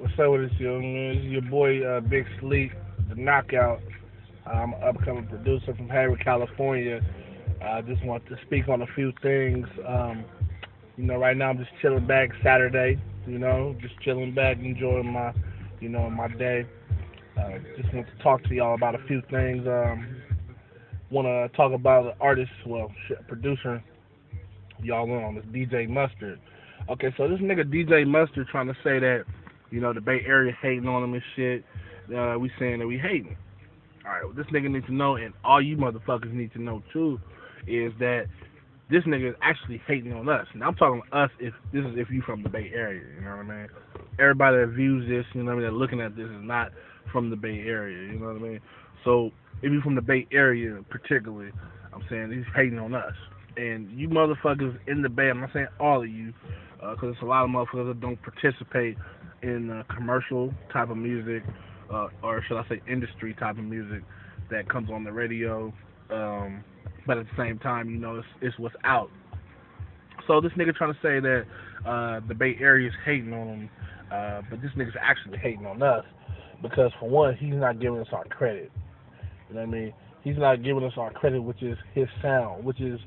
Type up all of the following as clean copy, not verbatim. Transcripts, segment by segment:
What's up with this, young man? This is your boy, Big Sleep, the Knockout. I'm an upcoming producer from Hayward, California. I just want to speak on a few things. Right now I'm just chilling back Saturday. Just chilling back, enjoying my day. Just want to talk to y'all about a few things. Want to talk about the artist, well, producer y'all on this DJ Mustard. Okay, so this nigga DJ Mustard trying to say that, the Bay Area hating on him and shit. We saying that we hating. Alright, what this nigga needs to know, and all you motherfuckers need to know too, is that this nigga is actually hating on us. And I'm talking us if you from the Bay Area, you know what I mean? Everybody that views this, you know what I mean, that looking at this is not from the Bay Area, you know what I mean? So if you from the Bay Area particularly, I'm saying he's hating on us. And you motherfuckers in the Bay, I'm not saying all of you, because it's a lot of motherfuckers that don't participate in commercial type of music, or should I say industry type of music that comes on the radio. But at the same time, it's what's out. So this nigga trying to say that the Bay Area is hating on him, but this nigga's actually hating on us because for one, he's not giving us our credit. You know what I mean? He's not giving us our credit, which is his sound, which is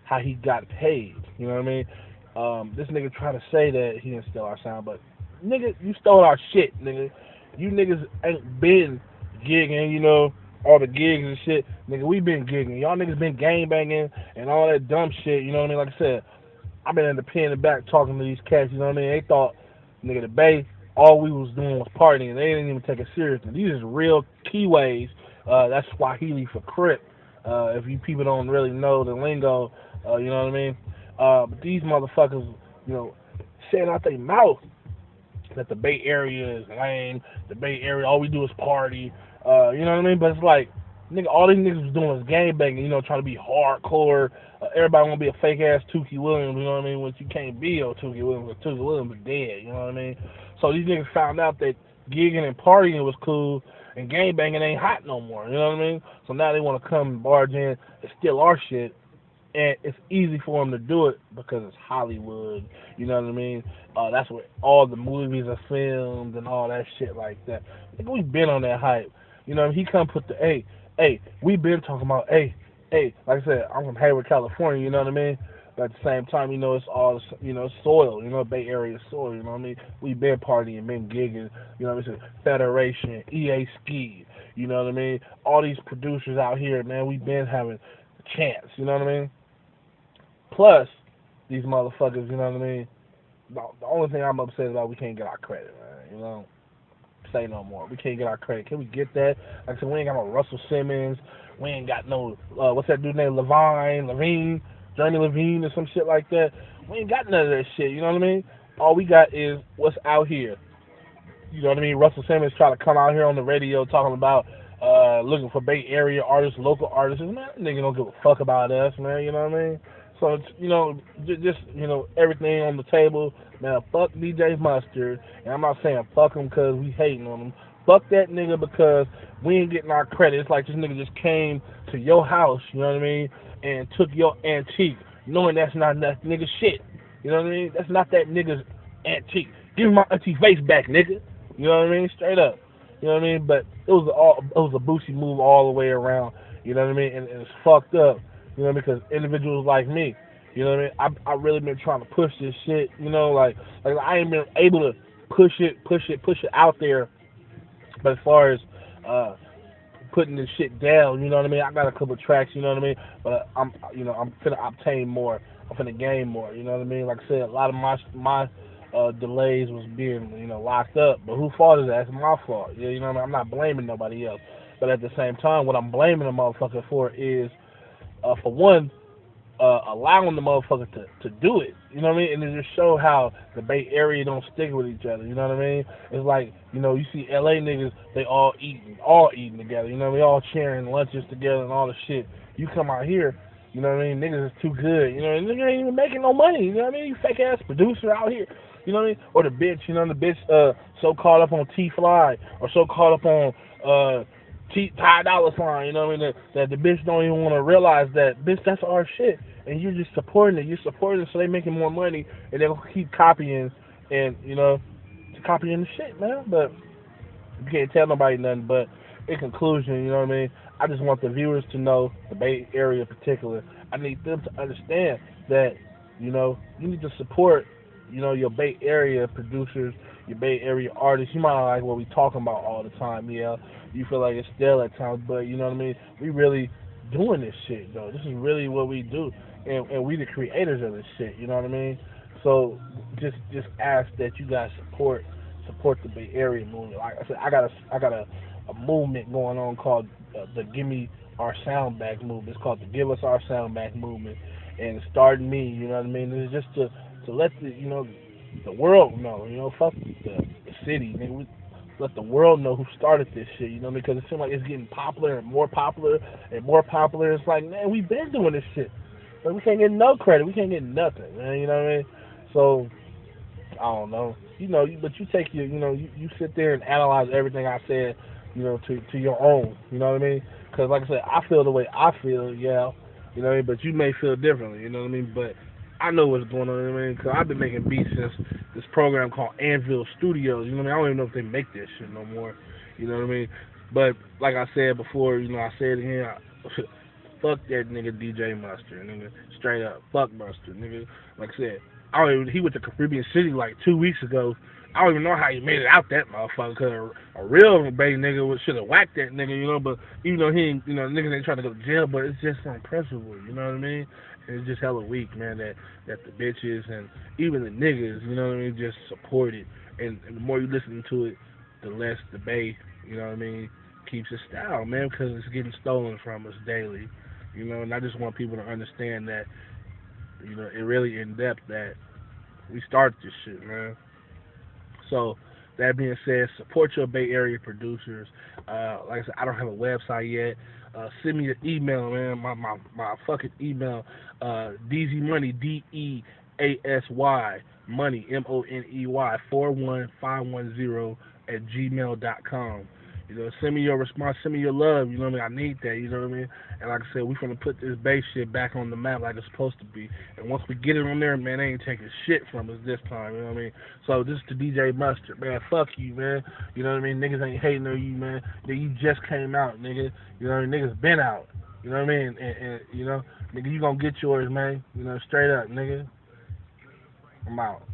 how he got paid. You know what I mean? This nigga trying to say that he didn't steal our sound, but nigga, you stole our shit, nigga. You niggas ain't been gigging, all the gigs and shit. Nigga, we been gigging. Y'all niggas been gang banging and all that dumb shit, you know what I mean? Like I said, I've been in the pen and back talking to these cats, you know what I mean? They thought, nigga, the Bay, all we was doing was partying. They didn't even take it seriously. These is real keyways. That's Swahili for Crip. If you people don't really know the lingo, you know what I mean? But these motherfuckers, saying out their mouth that the Bay Area is lame, the Bay Area, all we do is party, you know what I mean? But it's like, nigga, all these niggas was doing was gang banging, trying to be hardcore. Everybody want to be a fake ass Tukey Williams, you know what I mean? Which you can't be a Tukey Williams, because Tukey Williams is dead, you know what I mean? So these niggas found out that gigging and partying was cool, and gang banging ain't hot no more, you know what I mean? So now they want to come and barge in and steal our shit, and it's easy for them to do it because it's Hollywood, you know what I mean? That's where all the movies are filmed and all that shit like that. Nigga, we been on that hype, you know. He come put the we been talking about like I said, I'm from Hayward, California, you know what I mean? But at the same time, it's all, soil, Bay Area soil, you know what I mean? We been partying, been gigging, you know what I mean? Federation, EA Ski, you know what I mean? All these producers out here, man, we been having a chance, you know what I mean? Plus, these motherfuckers, you know what I mean? The only thing I'm upset about, we can't get our credit, man, Say no more. We can't get our credit. Can we get that? Like I said, we ain't got no Russell Simmons. We ain't got no, what's that dude named Levine, Jeremy Levine or some shit like that. We ain't got none of that shit, you know what I mean? All we got is what's out here. You know what I mean? Russell Simmons trying to come out here on the radio talking about looking for Bay Area artists, local artists. Man, that nigga don't give a fuck about us, man, you know what I mean? So, just everything on the table. Man, fuck DJ Mustard. And I'm not saying fuck him because we hating on him. Fuck that nigga because we ain't getting our credit. It's like this nigga just came to your house, you know what I mean, and took your antique, knowing that's not that nigga's shit. You know what I mean? That's not that nigga's antique. Give me my antique face back, nigga. You know what I mean? Straight up. You know what I mean? But it was a Boosie move all the way around. You know what I mean? And it's fucked up. You know what I mean? Because individuals like me, you know what I mean? I really been trying to push this shit. Like I ain't been able to push it out there. But as far as putting this shit down, you know what I mean? I got a couple tracks, you know what I mean? But I'm finna obtain more. I'm finna gain more. You know what I mean? Like I said, a lot of my delays was being locked up. But whose fault is that? It's my fault. Yeah, you know what I mean? I'm not blaming nobody else. But at the same time, what I'm blaming the motherfucker for is, for one, allowing the motherfucker to do it. You know what I mean? And it just show how the Bay Area don't stick with each other. You know what I mean? It's like, you see LA niggas, they all eating together. You know what I mean? All sharing lunches together and all the shit. You come out here, you know what I mean? Niggas is too good. You know, niggas ain't even making no money. You know what I mean? You fake ass producer out here. You know what I mean? Or the bitch, the bitch so caught up on T-Fly or so caught up on Ty Dolla $ign, you know what I mean? That the bitch don't even want to realize that, bitch, that's our shit. And you're just supporting it. You're supporting it so they making more money and they'll keep copying and, copying the shit, man. But you can't tell nobody nothing. But in conclusion, you know what I mean? I just want the viewers to know, the Bay Area in particular, I need them to understand that, you need to support, your Bay Area producers, your Bay Area artists. You might not like what we talking about all the time, yeah. You feel like it's stale at times, but you know what I mean? We really doing this shit, though. This is really what we do. And we the creators of this shit, you know what I mean? So just ask that you guys support the Bay Area movement. Like I said, I got a movement going on called the Give Me Our Sound Back movement. It's called the Give Us Our Sound Back movement, and it started me. You know what I mean? It's just to let the world know. Fuck the city. Nigga, let the world know who started this shit. Because it seems like it's getting popular and more popular and more popular. It's like, man, we've been doing this shit, but we can't get no credit. We can't get nothing, man. You know what I mean? So I don't know. But you take you sit there and analyze everything I said, to your own. You know what I mean? Because like I said, I feel the way I feel, yeah. You know what I mean? But you may feel differently. You know what I mean? But I know what's going on. You know what I mean? Because I've been making beats since this program called Anvil Studios. You know what I mean? I don't even know if they make this shit no more. You know what I mean? But like I said before, I said it here. Fuck that nigga DJ Mustard, nigga. Straight up, fuck Mustard, nigga. Like I said, he went to Caribbean City like 2 weeks ago. I don't even know how he made it out that motherfucker. Cause a real Bay nigga should have whacked that nigga, But even though he ain't, niggas ain't trying to go to jail, but it's just on principle, you know what I mean? And it's just hella weak, man. That the bitches and even the niggas, you know what I mean, just support it. And the more you listen to it, the less the Bay, you know what I mean, keeps its style, man, because it's getting stolen from us daily, And I just want people to understand that, it really in depth that we started this shit, man. So that being said, support your Bay Area producers. Like I said, I don't have a website yet. Send me an email, man. My fucking email, DZ Money, DEASY Money, MONEY 41510 @gmail.com. Send me your response, send me your love, you know what I mean? I need that, you know what I mean? And like I said, we're gonna put this bass shit back on the map like it's supposed to be. And once we get it on there, man, they ain't taking shit from us this time, you know what I mean? So this is to DJ Mustard, man, fuck you, man. You know what I mean? Niggas ain't hating on you, man. You just came out, nigga. You know what I mean? Niggas been out. You know what I mean? And nigga, you gonna get yours, man. Straight up, nigga. I'm out.